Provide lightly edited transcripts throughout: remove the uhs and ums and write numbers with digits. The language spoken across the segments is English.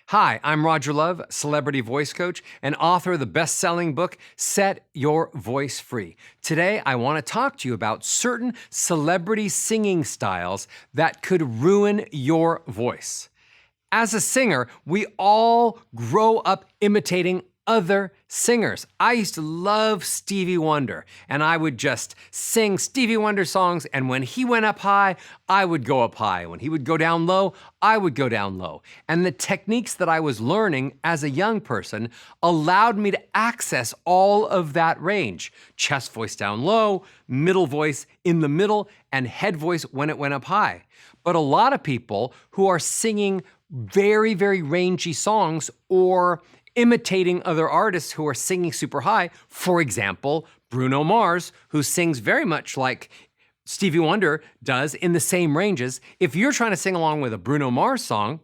Hi, I'm Roger Love, celebrity voice coach and author of the best-selling book, Set Your Voice Free. Today, I want to talk to you about certain celebrity singing styles that could ruin your voice. As a singer, we all grow up imitating other singers. I used to love Stevie Wonder, and I would just sing Stevie Wonder songs, and when he went up high, I would go up high. When he would go down low, I would go down low. And the techniques that I was learning as a young person allowed me to access all of that range. Chest voice down low, middle voice in the middle, and head voice when it went up high. But a lot of people who are singing very, very rangy songs or imitating other artists who are singing super high. For example, Bruno Mars, who sings very much like Stevie Wonder does in the same ranges. If you're trying to sing along with a Bruno Mars song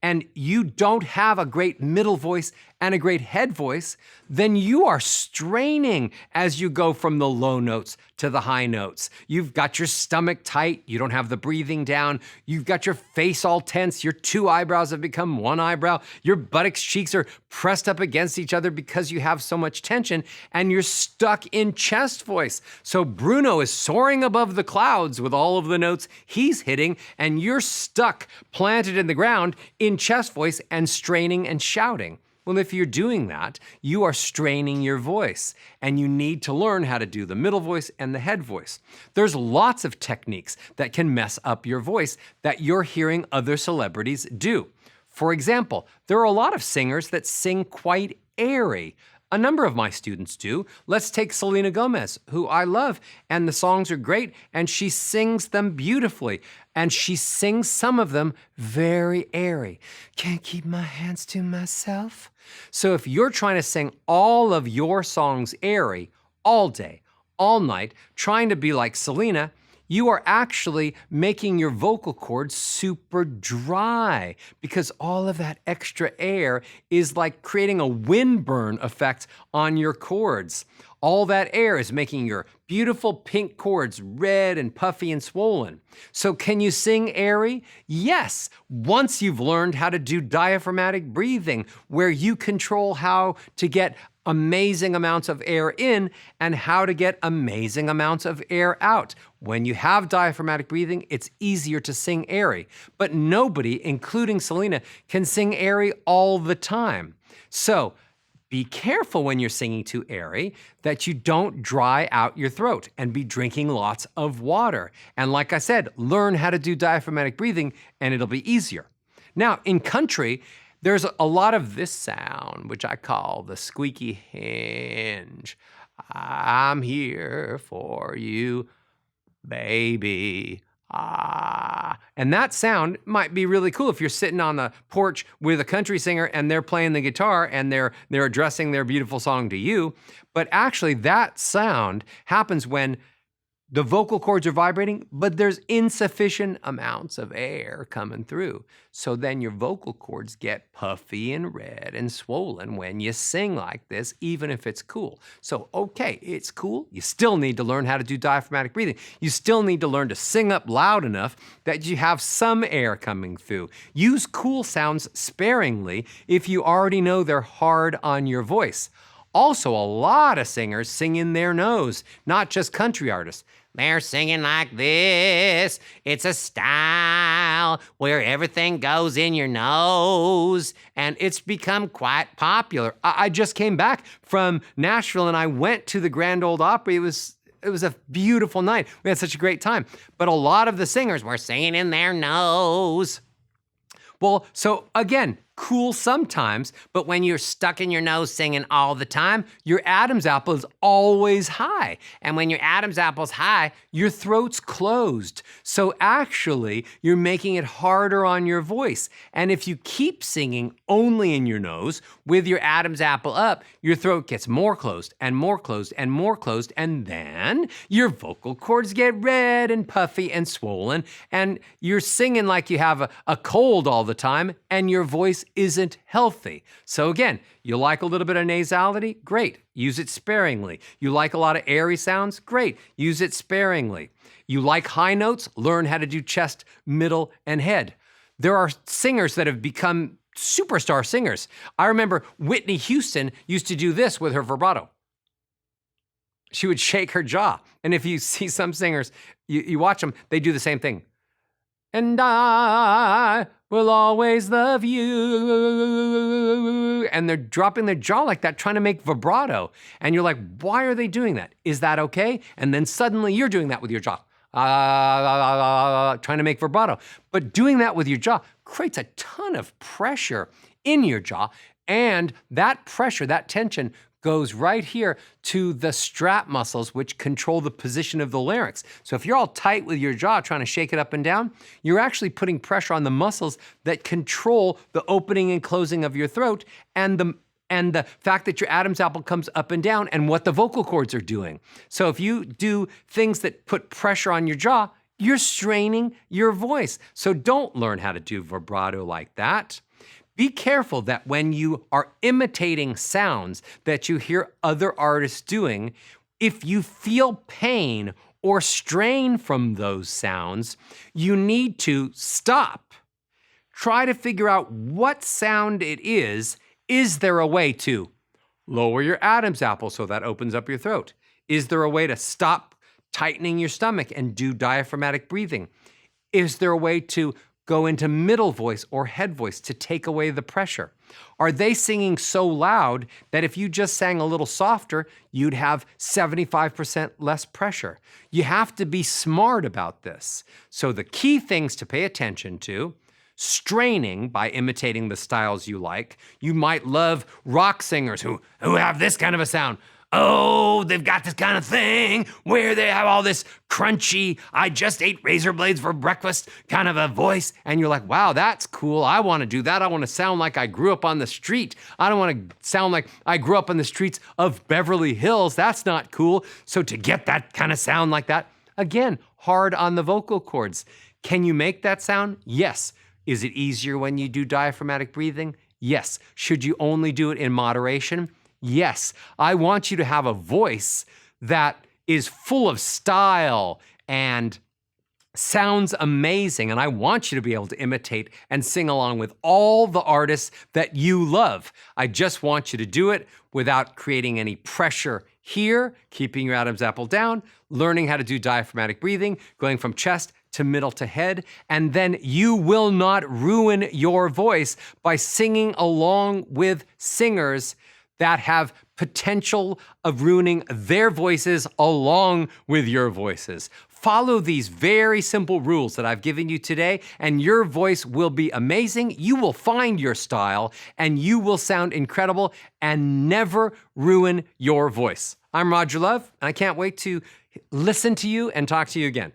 and you don't have a great middle voice and a great head voice, then you are straining as you go from the low notes to the high notes. You've got your stomach tight, you don't have the breathing down, you've got your face all tense, your two eyebrows have become one eyebrow, your buttocks, cheeks are pressed up against each other because you have so much tension, and you're stuck in chest voice. So Bruno is soaring above the clouds with all of the notes he's hitting, and you're stuck, planted in the ground in chest voice and straining and shouting. Well, if you're doing that, you are straining your voice, and you need to learn how to do the middle voice and the head voice. There's lots of techniques that can mess up your voice that you're hearing other celebrities do. For example, there are a lot of singers that sing quite airy. A number of my students do. Let's take Selena Gomez, who I love, and the songs are great, and she sings them beautifully, and she sings some of them very airy. Can't keep my hands to myself. So if you're trying to sing all of your songs airy all day, all night, trying to be like Selena, you are actually making your vocal cords super dry because all of that extra air is like creating a windburn effect on your cords. All that air is making your beautiful pink cords red and puffy and swollen. So can you sing airy? Yes, once you've learned how to do diaphragmatic breathing, where you control how to get amazing amounts of air in and how to get amazing amounts of air out. When you have diaphragmatic breathing, it's easier to sing airy. But nobody, including Selena, can sing airy all the time. So be careful when you're singing too airy that you don't dry out your throat, and be drinking lots of water. And like I said, learn how to do diaphragmatic breathing and it'll be easier. Now, in country, there's a lot of this sound, which I call the squeaky hinge. I'm here for you, baby. Ah. And that sound might be really cool if you're sitting on the porch with a country singer and they're playing the guitar and they're addressing their beautiful song to you. But actually, that sound happens when the vocal cords are vibrating, but there's insufficient amounts of air coming through. So then your vocal cords get puffy and red and swollen when you sing like this, even if it's cool. So, okay, it's cool. You still need to learn how to do diaphragmatic breathing. You still need to learn to sing up loud enough that you have some air coming through. Use cool sounds sparingly if you already know they're hard on your voice. Also, a lot of singers sing in their nose, not just country artists. They're singing like this. It's a style where everything goes in your nose, and it's become quite popular. I just came back from Nashville, and I went to the Grand Ole Opry. It was a beautiful night. We had such a great time. But a lot of the singers were singing in their nose. Well, so again, cool sometimes, but when you're stuck in your nose singing all the time, your Adam's apple is always high. And when your Adam's apple's high, your throat's closed. So actually, you're making it harder on your voice. And if you keep singing only in your nose with your Adam's apple up, your throat gets more closed and more closed and more closed, and then your vocal cords get red and puffy and swollen, and you're singing like you have a cold all the time, and your voice isn't healthy. So again, you like a little bit of nasality? Great, use it sparingly. You like a lot of airy sounds? Great, use it sparingly. You like high notes? Learn how to do chest, middle, and head. There are singers that have become superstar singers. I remember Whitney Houston used to do this with her vibrato. She would shake her jaw. And if you see some singers, you watch them, they do the same thing. And I will always love you. And they're dropping their jaw like that, trying to make vibrato. And you're like, why are they doing that? Is that okay? And then suddenly you're doing that with your jaw. Trying to make vibrato. But doing that with your jaw creates a ton of pressure in your jaw. And that pressure, that tension, goes right here to the strap muscles, which control the position of the larynx. So if you're all tight with your jaw trying to shake it up and down, you're actually putting pressure on the muscles that control the opening and closing of your throat and the fact that your Adam's apple comes up and down and what the vocal cords are doing. So if you do things that put pressure on your jaw, you're straining your voice. So don't learn how to do vibrato like that. Be careful that when you are imitating sounds that you hear other artists doing, if you feel pain or strain from those sounds, you need to stop. Try to figure out what sound it is. Is there a way to lower your Adam's apple so that opens up your throat? Is there a way to stop tightening your stomach and do diaphragmatic breathing? Is there a way to go into middle voice or head voice to take away the pressure? Are they singing so loud that if you just sang a little softer, you'd have 75% less pressure? You have to be smart about this. So the key things to pay attention to: straining by imitating the styles you like. You might love rock singers who have this kind of a sound. Oh, they've got this kind of thing where they have all this crunchy, I just ate razor blades for breakfast kind of a voice. And you're like, wow, that's cool. I want to do that. I want to sound like I grew up on the street. I don't want to sound like I grew up on the streets of Beverly Hills. That's not cool. So to get that kind of sound like that, again, hard on the vocal cords. Can you make that sound? Yes. Is it easier when you do diaphragmatic breathing? Yes. Should you only do it in moderation? Yes. I want you to have a voice that is full of style and sounds amazing. And I want you to be able to imitate and sing along with all the artists that you love. I just want you to do it without creating any pressure here, keeping your Adam's apple down, learning how to do diaphragmatic breathing, going from chest to middle to head, and then you will not ruin your voice by singing along with singers that have potential of ruining their voices along with your voices. Follow these very simple rules that I've given you today, and your voice will be amazing. You will find your style, and you will sound incredible and never ruin your voice. I'm Roger Love, and I can't wait to listen to you and talk to you again.